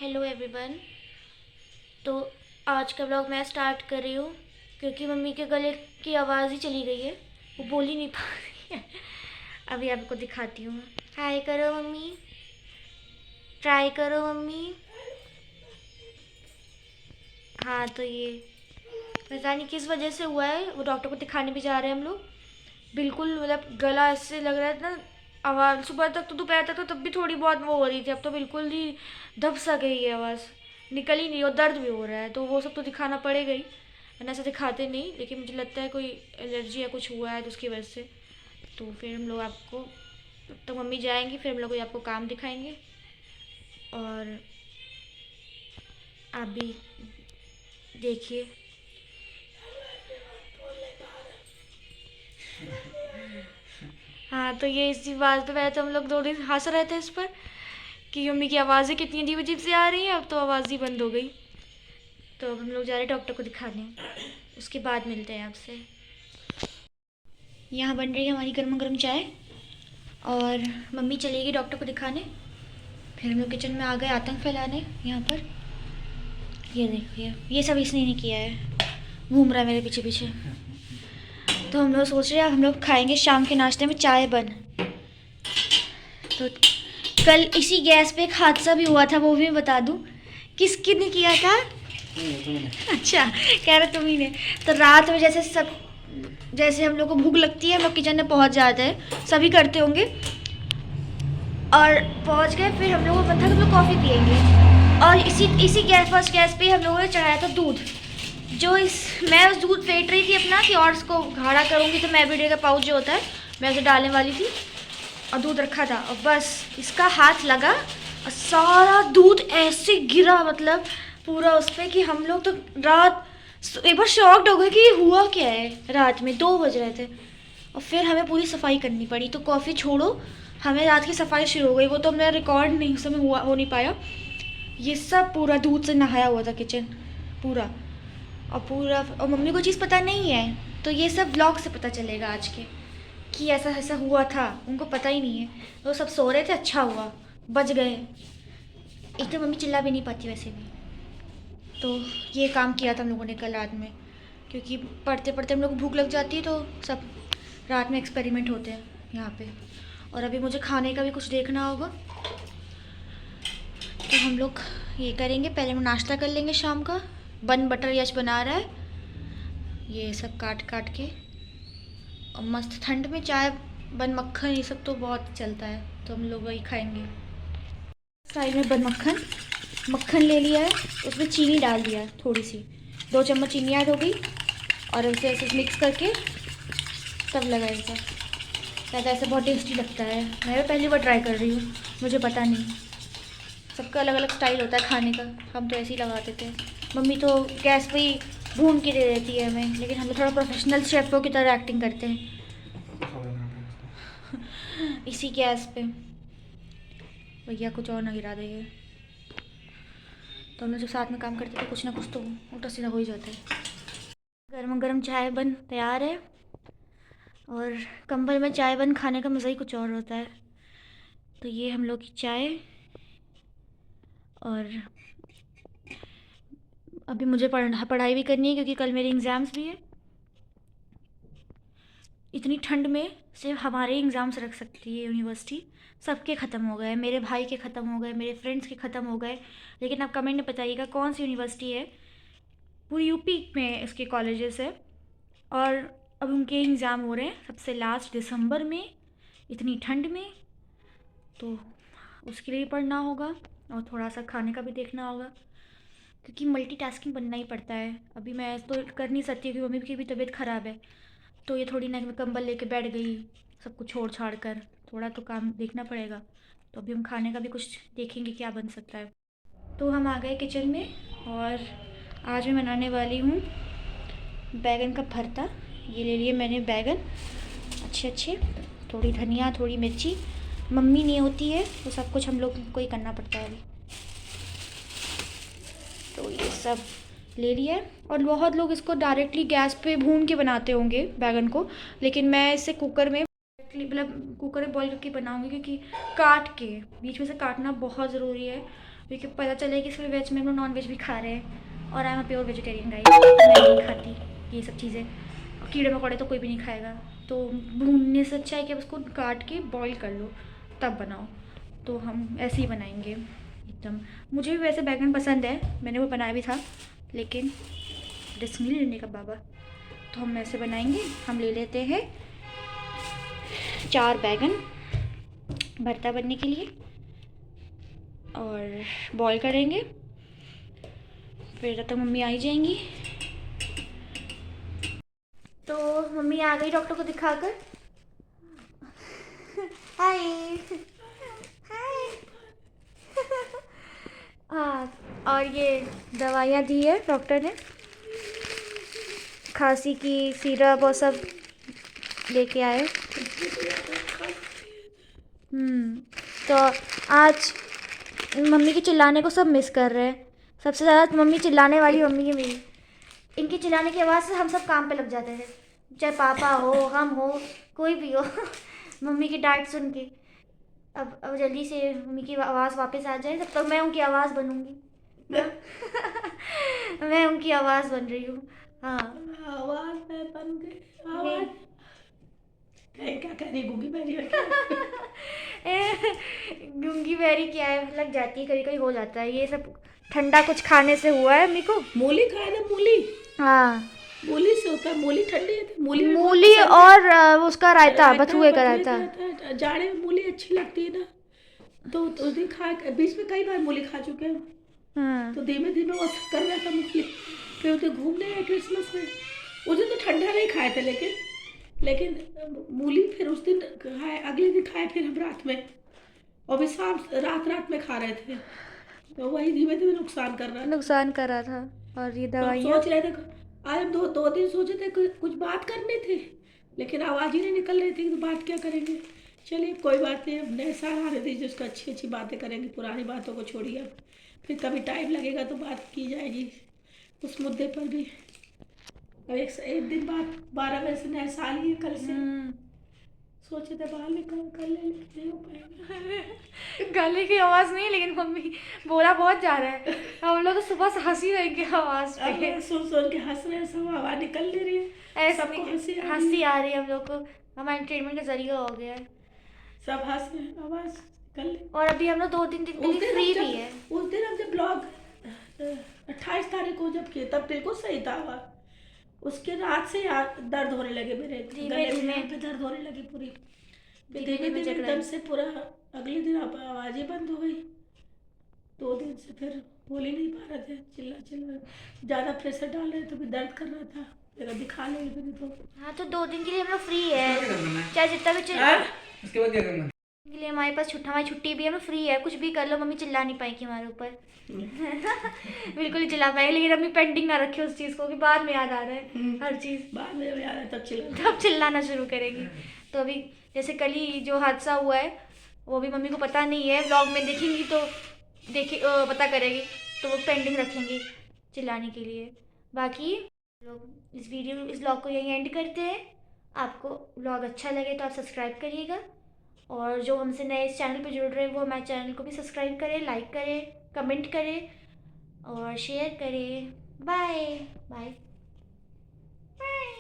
Hello everyone. तो आज का ब्लॉग मैं स्टार्ट कर रही हूँ क्योंकि मम्मी के गले की आवाज़ ही चली गई है, वो बोल ही नहीं पा रही है। अभी आपको दिखाती हूँ। हाय करो मम्मी, ट्राई करो मम्मी। हाँ तो ये पता नहीं किस वजह से हुआ है, वो डॉक्टर को दिखाने भी जा रहे हैं हम लोग। बिल्कुल मतलब गला ऐसे लग रहा है ना, आवाज़ सुबह तक तो दोपहर तक तो तब भी थोड़ी बहुत वो हो रही थी, अब तो बिल्कुल ही दब सा गई है आवाज़, निकल ही नहीं और दर्द भी हो रहा है, तो वो सब तो दिखाना पड़ेगा ही, वरना ऐसे दिखाते नहीं। लेकिन मुझे लगता है कोई एलर्जी या कुछ हुआ है तो उसकी वजह से। तो फिर हम लोग आपको तो मम्मी जाएंगी, फिर हम लोग आपको काम दिखाएंगे और आप भी देखिए। हाँ तो ये इसी बात पे पहले तो हम लोग 2 दिन हंस रहे थे इस पर कि मम्मी की आवाज़ें कितनी अजीब अजीब से आ रही हैं, अब तो आवाज़ ही बंद हो गई। तो अब हम लोग जा रहे हैं डॉक्टर को दिखाने, उसके बाद मिलते हैं आपसे। यहाँ बन रही है हमारी गर्मा गर्म चाय और मम्मी चलेगी डॉक्टर को दिखाने, फिर हम लोग किचन में आ गए आतंक फैलाने यहाँ पर। ये देखिए ये सब इसने नहीं किया है, घूम रहा है मेरे पीछे पीछे। तो हम लोग सोच रहे हैं हम लोग खाएंगे शाम के नाश्ते में चाय बन। तो कल इसी गैस पे एक हादसा भी हुआ था, वो भी मैं बता दूं। किसने ने किया था? अच्छा कह रहे तुम ही ने। तो रात में जैसे हम लोग को भूख लगती है, हम लोग किचन में पहुंच जाते हैं, सभी करते होंगे। और पहुंच गए, फिर हम लोगों को पता था कि हम लोग कॉफ़ी पियेंगे और इसी इसी फर्स्ट गैस पे हम लोगों ने चढ़ाया था दूध। मैं उस दूध फेंट रही थी अपना कि और इसको गाढ़ा करूँगी, तो मैं एवरीडे का पाउच जो होता है मैं उसे डालने वाली थी और दूध रखा था, और बस इसका हाथ लगा और सारा दूध ऐसे गिरा, मतलब पूरा उस पर कि हम लोग तो रात एक बार शॉक्ड हो गए कि ये हुआ क्या है। रात में 2 बज रहे थे और फिर हमें पूरी सफाई करनी पड़ी। तो कॉफ़ी छोड़ो, हमें रात की सफाई शुरू हो गई, वो तो मेरा रिकॉर्ड नहीं उस समय हुआ हो नहीं पाया। ये सब पूरा दूध से नहाया हुआ था किचन पूरा, और मम्मी को चीज़ पता नहीं है, तो ये सब ब्लॉग से पता चलेगा आज के कि ऐसा ऐसा हुआ था, उनको पता ही नहीं है। वो सब सो रहे थे, अच्छा हुआ बच गए। एक तो मम्मी चिल्ला भी नहीं पाती वैसे भी। तो ये काम किया था हम लोगों ने कल रात में, क्योंकि पढ़ते पढ़ते हम लोग को भूख लग जाती है, तो सब रात में एक्सपेरिमेंट होते हैं यहाँ पे। और अभी मुझे खाने का भी कुछ देखना होगा, तो हम लोग ये करेंगे, पहले हम नाश्ता कर लेंगे शाम का। बन बटर यश बना रहा है ये सब काट काट के, और मस्त ठंड में चाय बन मक्खन ये सब तो बहुत चलता है, तो हम लोग वही खाएंगे। साइड में बन मक्खन मक्खन ले लिया है, उसमें चीनी डाल दिया है थोड़ी सी, 2 चम्मच चीनी ऐड हो गई और उसे ऐसे मिक्स करके तब लगाएगा। शायद ऐसे बहुत टेस्टी लगता है, मैं भी पहली बार ट्राई कर रही हूँ, मुझे पता नहीं, सबका अलग अलग स्टाइल होता है खाने का। हम तो ऐसे ही लगाते थे, मम्मी तो गैस पे ही भून के दे देती है हमें, लेकिन हम लोग थोड़ा प्रोफेशनल शेफ़ों की तरह एक्टिंग करते हैं इसी गैस पे। भैया कुछ और ना गिरा देंगे। तो हम लोग जब साथ में काम करते थे कुछ ना कुछ तो उल्टा सीधा हो ही जाता है। गर्मा गर्म चाय बन तैयार है, और कंबल में चाय बन खाने का मज़ा ही कुछ और होता है। तो ये हम लोग की चाय, और अभी मुझे पढ़ाई भी करनी है क्योंकि कल मेरे एग्ज़ाम्स भी है। इतनी ठंड में सिर्फ हमारे एग्ज़ाम्स रख सकती है यूनिवर्सिटी, सबके ख़त्म हो गए, मेरे भाई के ख़त्म हो गए, मेरे फ्रेंड्स के ख़त्म हो गए। लेकिन आप कमेंट में बताइएगा कौन सी यूनिवर्सिटी है, पूरी यूपी में इसके कॉलेजेस है, और अब उनके एग्ज़ाम हो रहे हैं सबसे लास्ट दिसंबर में, इतनी ठंड में। तो उसके लिए पढ़ना होगा और थोड़ा सा खाने का भी देखना होगा, क्योंकि मल्टीटास्किंग बनना ही पड़ता है। अभी मैं तो कर नहीं सकती क्योंकि मम्मी की भी तबीयत ख़राब है, तो ये थोड़ी ना कि मैं कंबल लेके बैठ गई सब कुछ छोड़ छाड़ कर, थोड़ा तो काम देखना पड़ेगा। तो अभी हम खाने का भी कुछ देखेंगे क्या बन सकता है। तो हम आ गए किचन में, और आज मैं बनाने वाली हूँ बैगन का भरता। ये ले लिए मैंने बैगन अच्छे अच्छे, थोड़ी धनिया थोड़ी मिर्ची, मम्मी नहीं होती है तो सब कुछ हम लोग को ही करना पड़ता है अभी। तो ये सब ले लिया है, और बहुत लोग इसको डायरेक्टली गैस पे भून के बनाते होंगे बैगन को, लेकिन मैं इसे कुकर में मतलब कुकर में बॉईल करके बनाऊंगी, क्योंकि काट के बीच में से काटना बहुत ज़रूरी है, क्योंकि पता चले कि सिर्फ वेज में हम लोग नॉन वेज भी खा रहे हैं, और I am a pure vegetarian guys, मैं नहीं खाती ये सब चीज़ें, कीड़े मकोड़े तो कोई भी नहीं खाएगा। तो भूनने से अच्छा है कि आप उसको काट के बॉईल कर लो तब बनाओ। तो हम ऐसे ही बनाएंगे एकदम। मुझे भी वैसे बैगन पसंद है, मैंने वो बनाया भी था, लेकिन रिस्क नहीं लेने का बाबा, तो हम ऐसे बनाएंगे। हम ले लेते हैं 4 बैगन भरता बनने के लिए और बॉईल करेंगे। फिर तब तक मम्मी आ ही जाएंगी। तो मम्मी आ गई डॉक्टर को दिखाकर। हाय हाय। हाँ, और ये दवाइयाँ दी है डॉक्टर ने, खांसी की सिरप और सब लेके आए। तो आज मम्मी के चिल्लाने को सब मिस कर रहे हैं। सबसे ज़्यादा मम्मी चिल्लाने वाली मम्मी है मेरी। इनकी चिल्लाने की आवाज़ से हम सब काम पे लग जाते हैं, चाहे पापा हो, हम हो, कोई भी हो। मम्मी की डांट सुन के अब जल्दी से मम्मी की आवाज़ वापस आ जाए, तब तक मैं उनकी आवाज़ बनूंगी। मैं उनकी आवाज़ बन रही हूँ। हाँ, आवाज में बन गई आवाज। क्या कह रही गूंगी बैरी गूंगी बैरी क्या है, लग जाती है, कभी कभी हो जाता है ये सब, ठंडा कुछ खाने से हुआ है मम्मी को। मूली खाए ना, मूली। हाँ, मूली से होता है, मूली ठंडी है, मूली में बहुत मूली पसंद है। और उसका रायता, बथुए का रायता। जाड़े में मूली अच्छी लगती है ना, तो उस दिन खा, बीच में कई बार मूली खा चुके हैं। हाँ, तो धीमे धीमे वो असर कर रहा था मूली। फिर उधर घूमने गए क्रिसमस में, उस दिन तो ठंडा नहीं खाए थे, लेकिन मूली फिर उस दिन खाए, अगले दिन खाए फिर हम रात में, और भी शाम रात में खा रहे थे। तो वही धीमे धीमे नुकसान कर रहा था। नुकसान कर रहा था। और ये तो हम दवाइयाँ, सोच रहे थे, आज हम दो दिन सोचे थे कुछ बात करने थे, लेकिन आवाज़ ही नहीं निकल रही थी, तो बात क्या करेंगे। चलिए कोई बात नहीं, अब नए साल आ रहे थे जिसको अच्छी अच्छी बातें करेंगे, पुरानी बातों को छोड़िए। अब फिर कभी टाइम लगेगा तो बात की जाएगी उस मुद्दे पर भी। अब एक दिन बाद 12 बजे से नया साल ही है, कल से सोचे थे बाहर निकल कर ले, लेकिन नहीं हो पाएगा। गले की आवाज़ नहीं, लेकिन मम्मी बोला बहुत जा रहा है। हम लोग तो सुबह से हंसी रहेंगे आवाज़ पे। अब सुन के हंस रहे हैं सब, आवाज़ निकल नहीं रही है, ऐसे सबको हंसी हंसी आ रही है हम लोग को, हमारा एंटरटेनमेंट का जरिया हो गया है। सब हंस रहे हैं, आवाज़ निकल रही। और अभी हम लोग 2-3 दिन के लिए फ्री भी है। उस दिन हम जब ब्लॉग 28 तारीख को जब किए तब बिल्कुल सही था आवाज़, उसके रात से दर्द होने लगे मेरे गले में, यहाँ पे दर्द होने लगी पूरी। धीमे धीमे एकदम से पूरा अगले दिन आवाज़ ही बंद हो गई। 2 दिन से फिर बोल ही नहीं पा रहे थे, चिल्ला ज़्यादा प्रेशर डाल रहे तो भी दर्द कर रहा था, मेरा दिखा ले फिर तो। हाँ, तो 2 दिन के लिए हम लोग फ्री है, चाहे जितना भी उसके बाद क्या करना के लिए हमारे पास हमारी छुट्टी भी है, हम फ्री है, कुछ भी कर लो, मम्मी चिल्ला नहीं पाएगी हमारे ऊपर। बिल्कुल नहीं चिल्ला पाएगी, लेकिन अम्मी पेंडिंग ना रखे उस चीज़ को कि बाद में याद आ रहा है हर चीज़, बाद में याद है तब चिल्लाना शुरू करेगी। तो अभी जैसे कल ही जो हादसा हुआ है वो भी मम्मी को पता नहीं है, व्लॉग में देखेंगी तो पता करेगी, तो वो पेंडिंग रखेंगी चिल्लाने के लिए। बाकी लोग इस व्लॉग को यहीं एंड करते हैं। आपको व्लॉग अच्छा लगे तो आप सब्सक्राइब करिएगा, और जो हमसे नए इस चैनल पे जुड़ रहे हैं वो हमारे चैनल को भी सब्सक्राइब करें, लाइक करें, कमेंट करें और शेयर करें। Bye bye bye.